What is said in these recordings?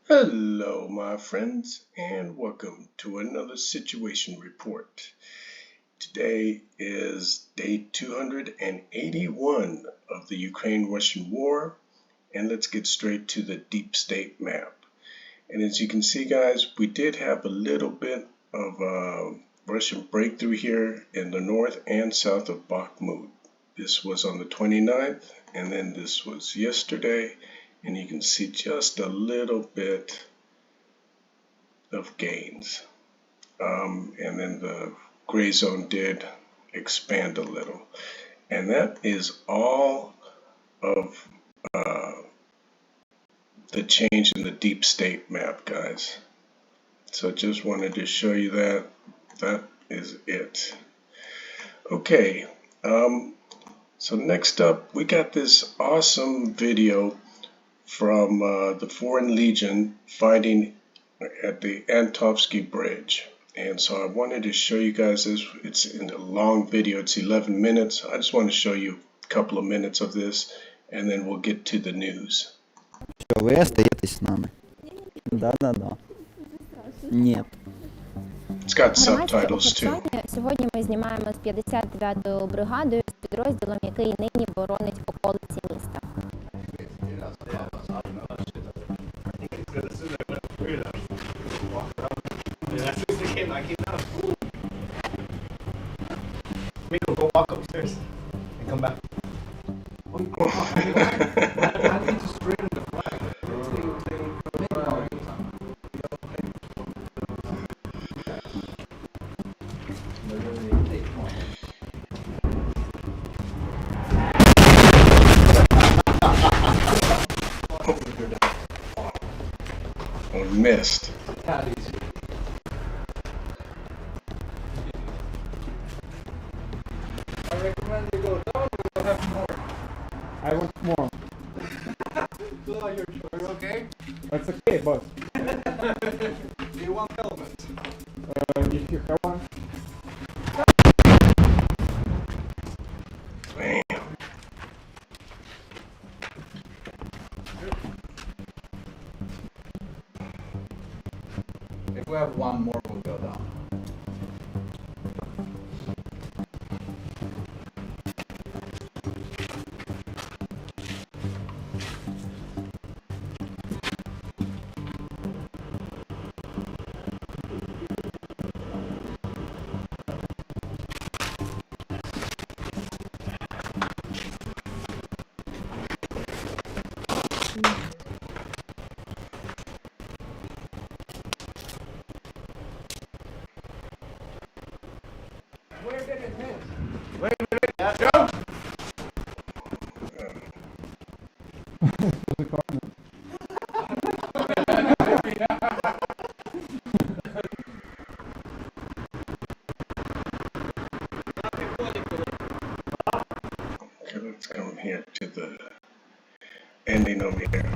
Hello, my friends, and welcome to another situation report. Today is day 281 of the Ukraine-Russian war, and let's get straight to the deep state map. And as you can see, guys, we did have a little bit of Russian breakthrough here in the north and south of Bakhmut. This was on the 29th, and then this was yesterday. And you can see just a little bit of gains. And then the gray zone did expand a little. And that is all of the change in the deep state map, guys. So just wanted to show you that. That is it. Okay. So next up, we got this awesome video from the Foreign Legion fighting at the Antovsky Bridge. And so I wanted to show you guys this. It's in a long video. It's 11 minutes. I just want to show you a couple of minutes of this, and then we'll get to the news. Що ви остаєтесь з нами? Да. Нет. It's got subtitles too. Сьогодні ми знімаємо з 59-ю бригадою, з підрозділом, який нині боронить околиці міста. Go walk upstairs and come back. Oh, missed. I recommend you go down, you'll have more. I want more. You're okay? That's okay, boss. Do you want helmet? If you have one. Bam. If we have one more, we'll go down. Wait a minute, jump! Okay, let's come here to the ending over here.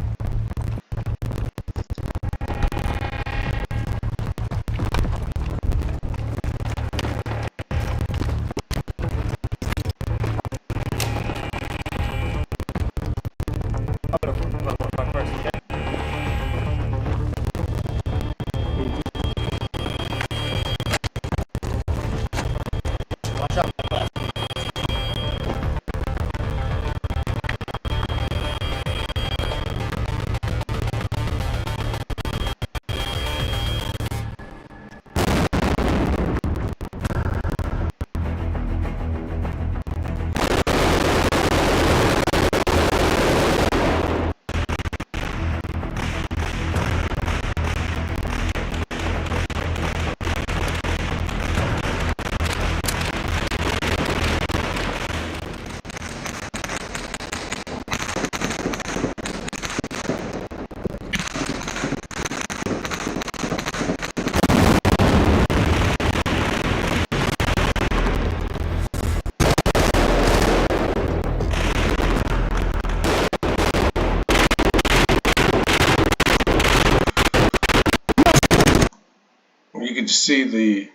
You can see the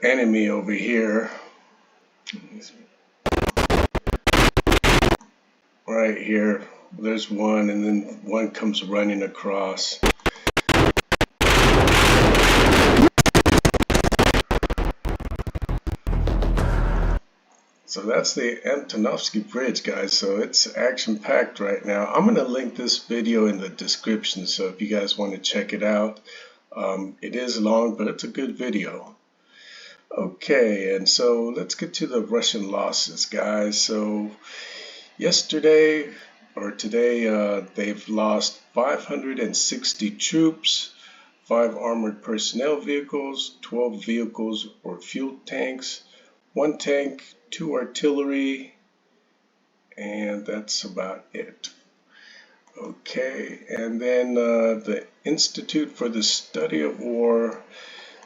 enemy over here, right here, there's one, and then one comes running across. So that's the Antonovsky Bridge, guys. So it's action-packed right now. I'm going to link this video in the description, so if you guys want to check it out. It is long, but it's a good video. Okay, and so let's get to the Russian losses, guys. So yesterday or today, they've lost 560 troops, 5 armored personnel vehicles, 12 vehicles or fuel tanks, 1 tank, 2 artillery, and that's about it. Okay, and then the Institute for the Study of War,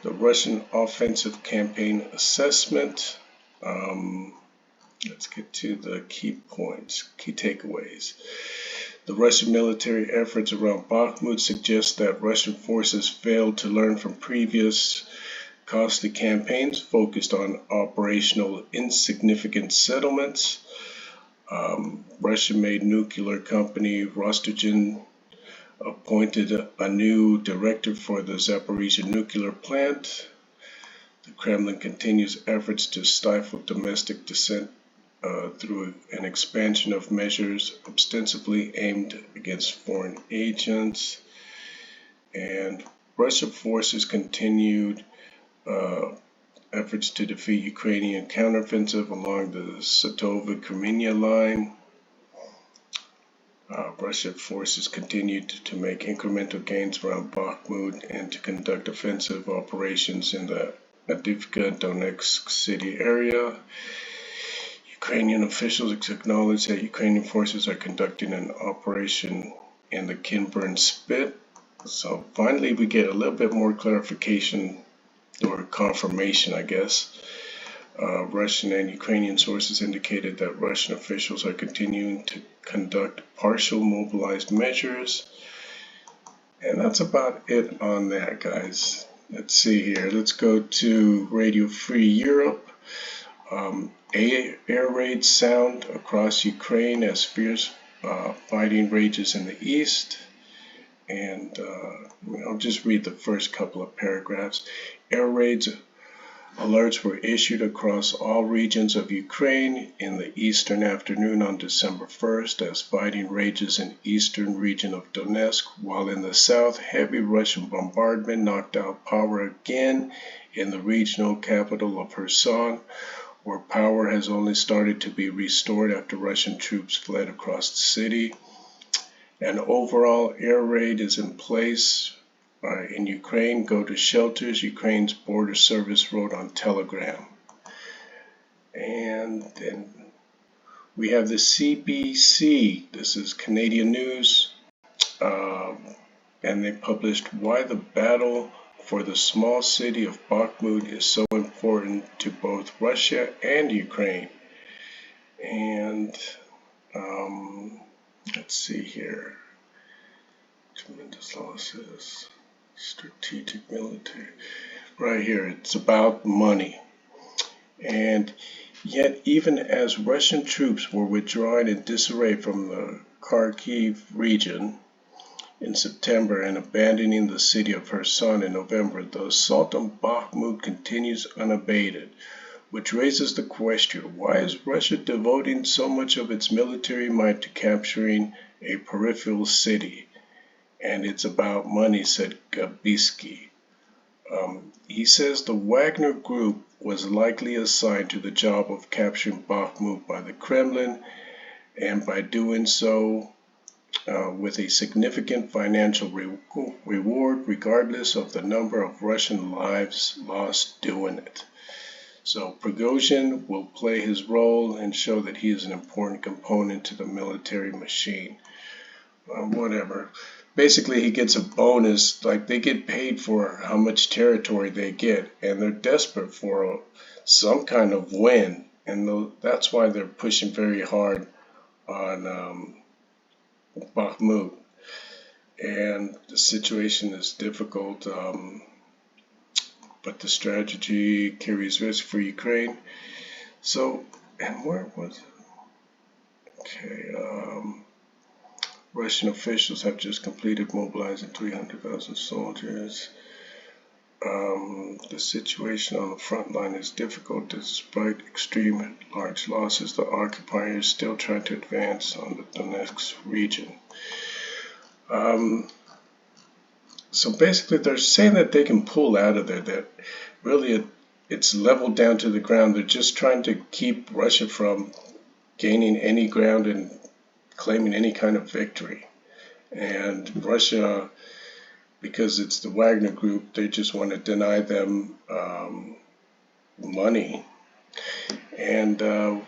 the Russian Offensive Campaign Assessment. Let's get to the key points, key takeaways. The Russian military efforts around Bakhmut suggest that Russian forces failed to learn from previous costly campaigns focused on operational insignificant settlements. Russian-made nuclear company Rostogen appointed a new director for the Zaporizhzhia nuclear plant. The Kremlin continues efforts to stifle domestic dissent through an expansion of measures ostensibly aimed against foreign agents. And Russian forces continued efforts to defeat Ukrainian counteroffensive along the Svatove-Kreminna line. Russian forces continued to make incremental gains around Bakhmut and to conduct offensive operations in the Nevelske Donetsk city area. Ukrainian officials acknowledge that Ukrainian forces are conducting an operation in the Kinburn Spit. So finally we get a little bit more clarification or confirmation, I guess. Russian and Ukrainian sources indicated that Russian officials are continuing to conduct partial mobilized measures. And that's about it on that, guys. Let's see here. Let's go to Radio Free Europe. Air raids sound across Ukraine as fierce fighting rages in the east. And I'll just read the first couple of paragraphs. Air raids alerts were issued across all regions of Ukraine in the eastern afternoon on December 1st as fighting rages in eastern region of Donetsk, while in the south heavy Russian bombardment knocked out power again in the regional capital of Kherson, where power has only started to be restored after Russian troops fled across the city. An overall air raid is in place in Ukraine. Go to shelters, Ukraine's border service wrote on Telegram. And then we have the CBC. This is Canadian news. And they published why the battle for the small city of Bakhmut is so important to both Russia and Ukraine. And let's see here. Tremendous losses. Strategic military. Right here, it's about money. And yet, even as Russian troops were withdrawing in disarray from the Kharkiv region in September and abandoning the city of Kherson in November, the assault on Bakhmut continues unabated, which raises the question, why is Russia devoting so much of its military might to capturing a peripheral city? And it's about money, said Gabiski. He says the Wagner group was likely assigned to the job of capturing Bakhmut by the Kremlin, and by doing so with a significant financial reward, regardless of the number of Russian lives lost doing it. So Prigozhin will play his role and show that he is an important component to the military machine. Whatever. Basically, he gets a bonus, like they get paid for how much territory they get, and they're desperate for some kind of win, and that's why they're pushing very hard on Bakhmut. And the situation is difficult, but the strategy carries risk for Ukraine. So, and where was it? Okay, Russian officials have just completed mobilizing 300,000 soldiers. The situation on the front line is difficult despite extreme large losses. The occupiers still trying to advance on the Donetsk region. So basically they're saying that they can pull out of there, that really it's leveled down to the ground. They're just trying to keep Russia from gaining any ground and claiming any kind of victory. And Russia, because it's the Wagner group, they just want to deny them money. And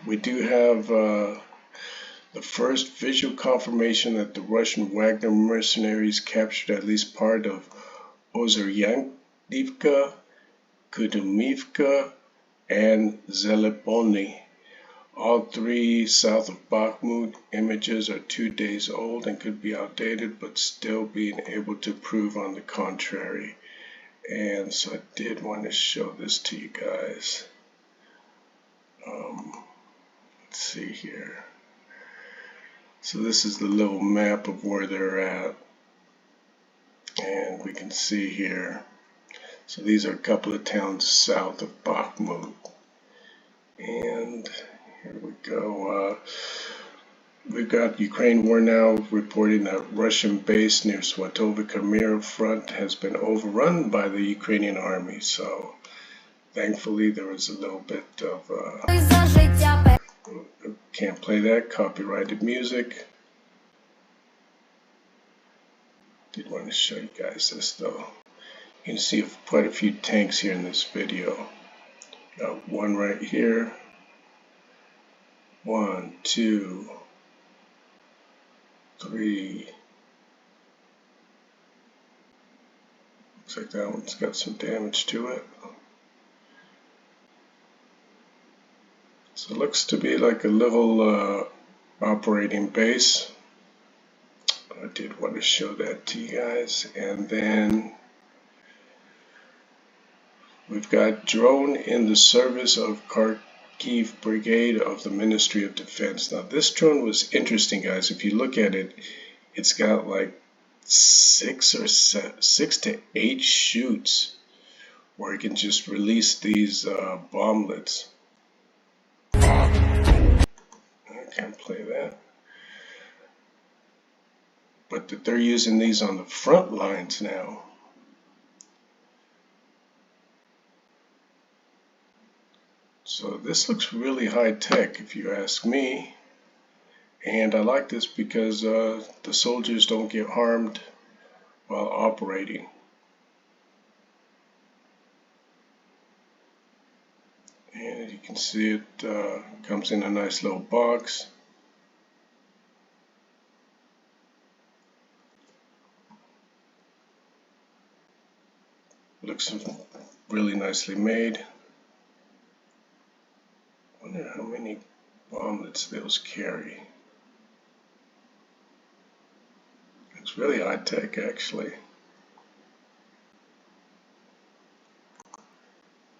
we do have the first visual confirmation that the Russian Wagner mercenaries captured at least part of Ozaryanivka, Kurdyumivka, and Zelenopolye. All three south of Bakhmut. Images are 2 days old and could be outdated, but still being able to prove on the contrary. And so I did want to show this to you guys. Let's see here. So this is the little map of where they're at. And we can see here. So these are a couple of towns south of Bakhmut. And here we go. We've got Ukraine War Now reporting that Russian base near Svatove-Kreminna front has been overrun by the Ukrainian army. So thankfully there was a little bit of can't play that, copyrighted music. Did want to show you guys this though. You can see quite a few tanks here in this video. Got one right here. 1, 2, 3. Looks like that one's got some damage to it. So it looks to be like a little operating base. I did want to show that to you guys. And then we've got drone in the service of Kharkiv Brigade of the Ministry of Defense. Now this drone was interesting, guys. If you look at it, it's got like 6 to 8 shoots where it can just release these bomblets. I can't play that. But that they're using these on the front lines now. So this looks really high tech if you ask me. And I like this because the soldiers don't get harmed while operating. And you can see it comes in a nice little box. Looks really nicely made. Wonder how many bomblets those carry. It's really high tech actually.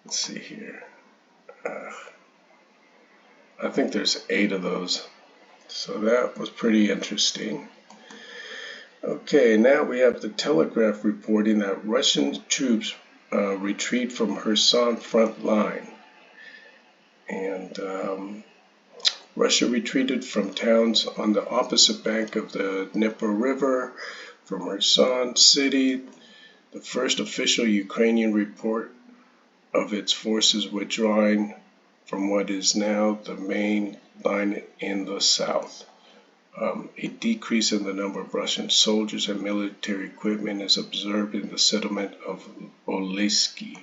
Let's see here. I think there's 8 of those. So that was pretty interesting. Okay, now we have the Telegraph reporting that Russian troops retreat from Kherson front line. And Russia retreated from towns on the opposite bank of the Dnieper River from Kherson city. The first official Ukrainian report of its forces withdrawing from what is now the main line in the south. A decrease in the number of Russian soldiers and military equipment is observed in the settlement of Oblast,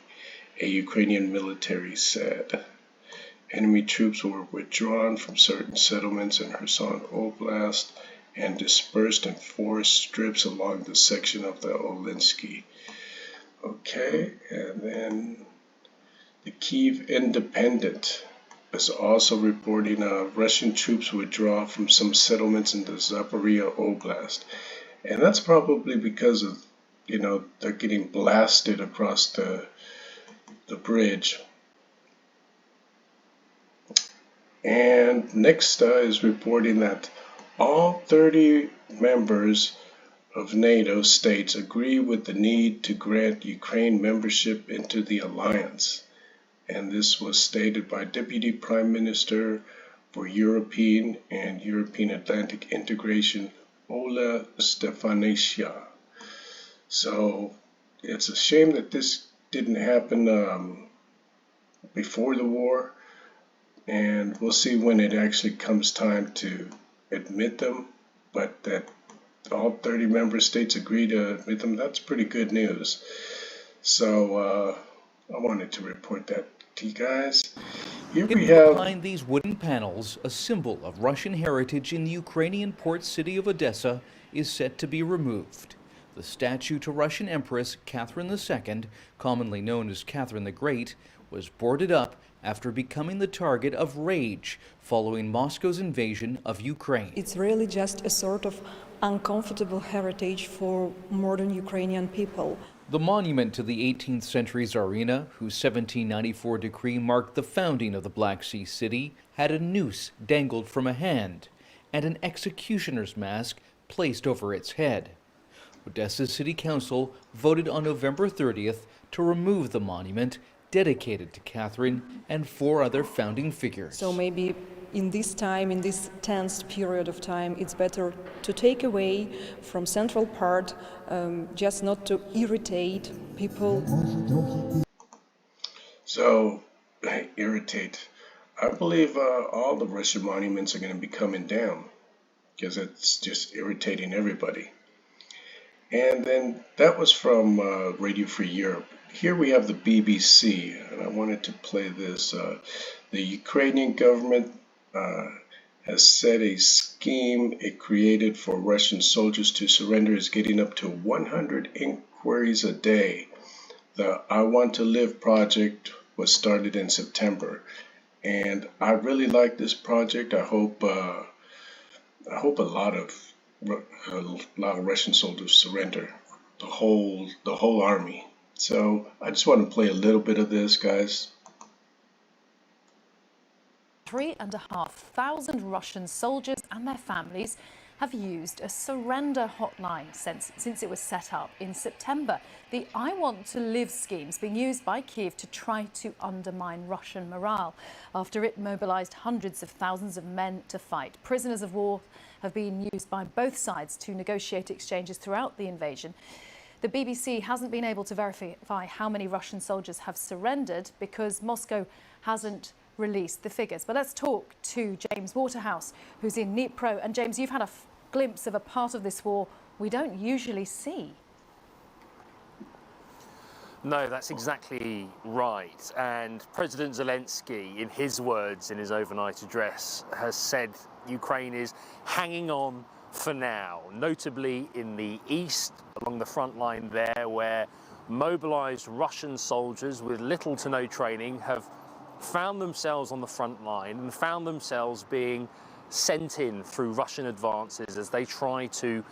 a Ukrainian military said. Enemy troops were withdrawn from certain settlements in Kherson Oblast and dispersed in forest strips along the section of the Oblast. Okay, and then the Kyiv Independent is also reporting Russian troops withdraw from some settlements in the Zaporizhzhia Oblast. And that's probably because of, they're getting blasted across the bridge. And next is reporting that All 30 members of NATO states agree with the need to grant Ukraine membership into the alliance. And this was stated by Deputy Prime Minister for European and European Atlantic Integration, Ola Stefanishyna. So it's a shame that this didn't happen before the war, and we'll see when it actually comes time to admit them, but that all 30 member states agree to admit them, that's pretty good news. So I wanted to report that to you guys. Here we have behind these wooden panels, a symbol of Russian heritage in the Ukrainian port city of Odesa is set to be removed. The statue to Russian Empress Catherine II, commonly known as Catherine the Great, was boarded up after becoming the target of rage following Moscow's invasion of Ukraine. It's really just a sort of uncomfortable heritage for modern Ukrainian people. The monument to the 18th century Tsarina, whose 1794 decree marked the founding of the Black Sea city, had a noose dangled from a hand and an executioner's mask placed over its head. Odessa's City Council voted on November 30th to remove the monument dedicated to Catherine and 4 other founding figures. So maybe in this time, in this tense period of time, it's better to take away from central part, just not to irritate people. So, irritate. I believe all the Russian monuments are going to be coming down because it's just irritating everybody. And then that was from Radio Free Europe. Here we have the BBC, and I wanted to play this. The Ukrainian government has said a scheme it created for Russian soldiers to surrender is getting up to 100 inquiries a day. The I Want to Live project was started in September, and I really like this project. I hope a lot of Russian soldiers surrender, the whole army. So I just want to play a little bit of this, guys. 3,500 Russian soldiers and their families have used a surrender hotline since it was set up in September. The I Want to Live scheme is being used by Kiev to try to undermine Russian morale after it mobilized hundreds of thousands of men to fight. Prisoners of war have been used by both sides to negotiate exchanges throughout the invasion. The BBC hasn't been able to verify how many Russian soldiers have surrendered because Moscow hasn't released the figures. But let's talk to James Waterhouse, who's in Dnipro. And James, you've had a glimpse of a part of this war we don't usually see. No, that's exactly right. And President Zelensky, in his words, in his overnight address, has said Ukraine is hanging on for now, notably in the east, along the front line there, where mobilized Russian soldiers with little to no training have found themselves on the front line and found themselves being sent in through Russian advances as they try to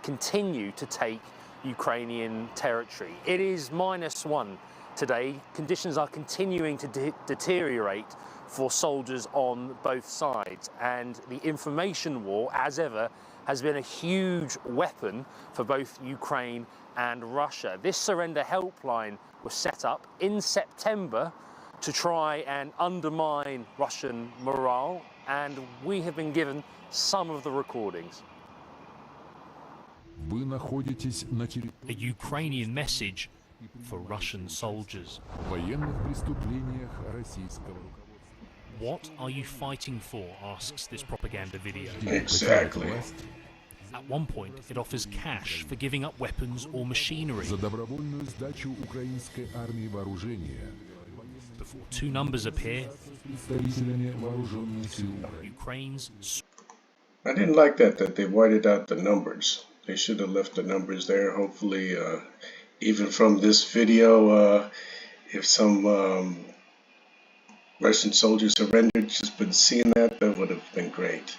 continue to take Ukrainian territory. It is -1 today. Conditions are continuing to deteriorate for soldiers on both sides, and the information war, as ever, has been a huge weapon for both Ukraine and Russia. This surrender helpline was set up in September to try and undermine Russian morale, and we have been given some of the recordings. A Ukrainian message for Russian soldiers. What are you fighting for? Asks this propaganda video. Exactly. At one point, it offers cash for giving up weapons or machinery. Before 2 numbers appear, Ukraine's... I didn't like that they whited out the numbers. They should have left the numbers there. Hopefully, even from this video, if some Russian soldiers surrendered, just been seeing that would have been great.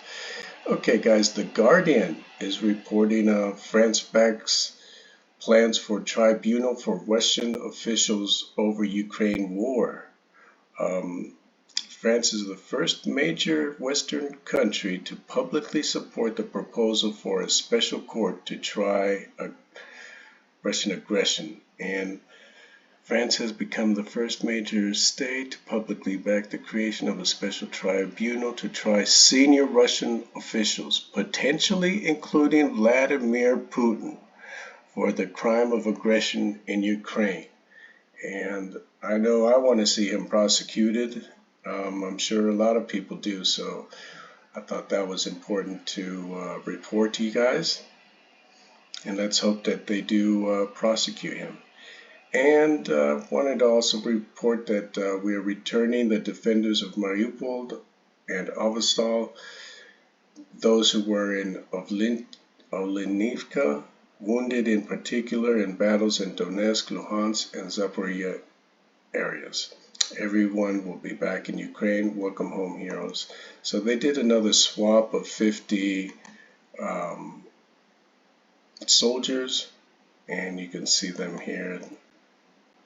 Okay, guys, The Guardian is reporting France backs plans for tribunal for Russian officials over Ukraine war. France is the first major Western country to publicly support the proposal for a special court to try Russian aggression, and France has become the first major state to publicly back the creation of a special tribunal to try senior Russian officials, potentially including Vladimir Putin, for the crime of aggression in Ukraine. And I know I want to see him prosecuted. I'm sure a lot of people do, so I thought that was important to report to you guys. And let's hope that they do prosecute him. And wanted to also report that we are returning the defenders of Mariupol and Oblast, those who were in Ozaryanivka, wounded in particular in battles in Donetsk, Luhansk, and Zaporizhzhia areas. Everyone will be back in Ukraine. Welcome home, heroes. So they did another swap of 50 soldiers, and you can see them here.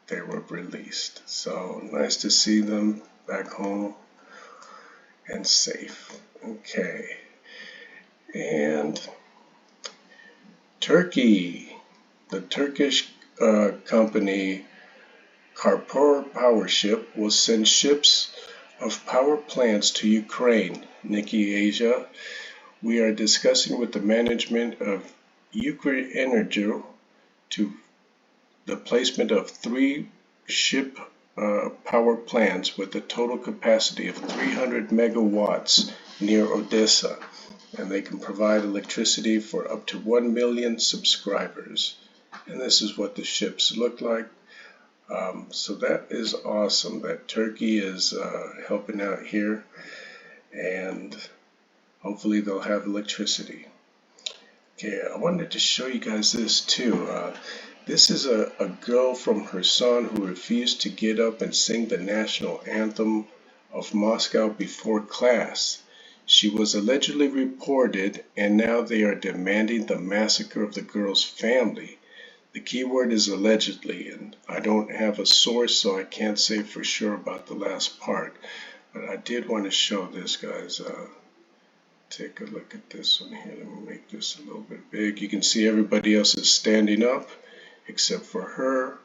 They were released. So nice to see them back home and safe. Okay. And Turkey, the Turkish company Karpowership will send ships of power plants to Ukraine. Nikki Asia, we are discussing with the management of Ukrainian to the placement of 3 ship power plants with a total capacity of 300 megawatts near Odesa, and they can provide electricity for up to 1 million subscribers. And this is what the ships look like. So that is awesome that Turkey is helping out here, and hopefully they'll have electricity. Okay, I wanted to show you guys this too. This is a girl from Kherson who refused to get up and sing the national anthem of Moscow before class. She was allegedly reported, and now they are demanding the massacre of the girl's family. The key word is allegedly, and I don't have a source, so I can't say for sure about the last part. But I did want to show this, guys. Take a look at this one here. Let me make this a little bit big. You can see everybody else is standing up except for her.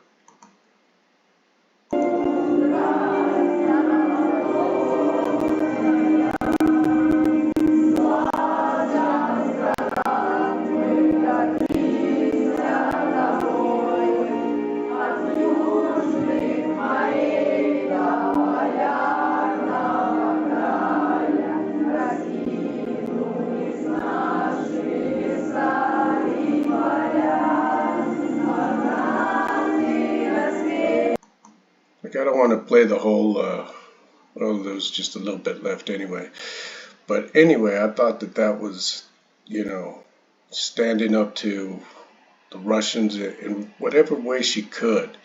I don't want to play the whole, well, there's just a little bit left anyway. But anyway, I thought that that was, you know, standing up to the Russians in whatever way she could.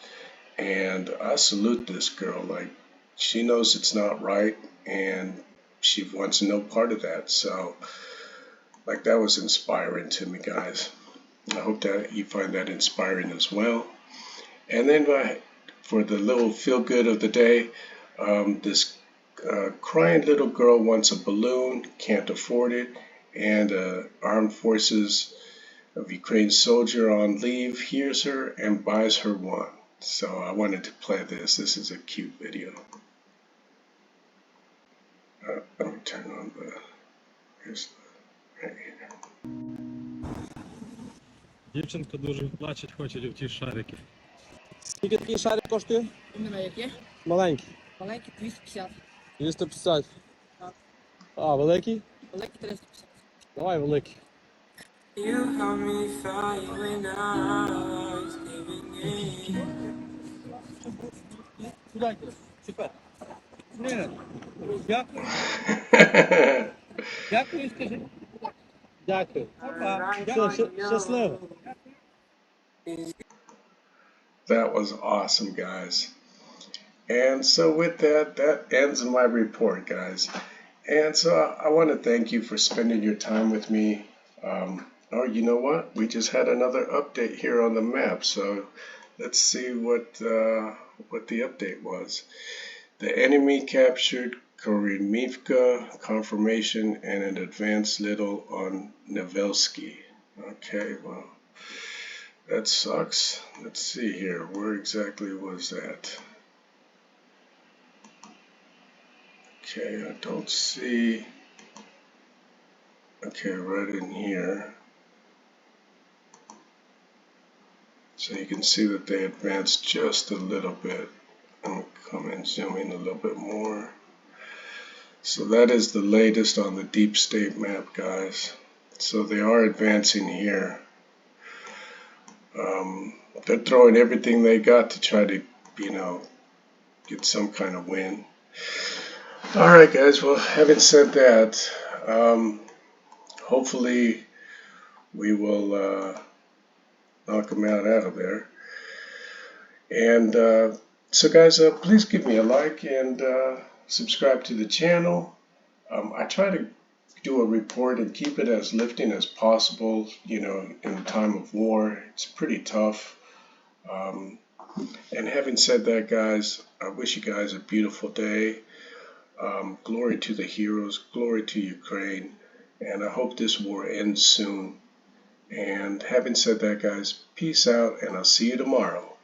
And I salute this girl. Like, she knows it's not right, and she wants no part of that. So, like, that was inspiring to me, guys. I hope that you find that inspiring as well. And then for the little feel-good of the day, this crying little girl wants a balloon, can't afford it, and Armed Forces of Ukraine soldier on leave hears her and buys her one. So I wanted to play this. This is a cute video. Let me turn on the, here's the, right here. Дівчинка дуже плачить, хоче ті шарики. Скільки такий шарик коштує? Іменно які? Маленький. Маленький 250. 250. Так. А, великий? Великий 350. Давай великий. You help me fight when I was giving in. Сюди, супер. Ні, дякую. Дякую, скажи. Дякую. Все, щасливо. That was awesome, guys. And so with that, that ends my report, guys. And so I want to thank you for spending your time with me. Oh, you know what? We just had another update here on the map. So let's see what the update was. The enemy captured Kurdyumivka confirmation, and an advanced little on Nevelske. Okay, well, that sucks. Let's see here. Where exactly was that? Okay, I don't see. Okay, right in here. So you can see that they advanced just a little bit. I'm going to come and zoom in a little bit more. So that is the latest on the deep state map, guys. So they are advancing here. They're throwing everything they got to try to, get some kind of win. Alright guys, well, having said that, hopefully we will knock them out of there. And so guys, please give me a like and subscribe to the channel. I try to do a report and keep it as lifting as possible, in a time of war. It's pretty tough. And having said that, guys, I wish you guys a beautiful day. Glory to the heroes, glory to Ukraine, and I hope this war ends soon. And having said that, guys, peace out, and I'll see you tomorrow.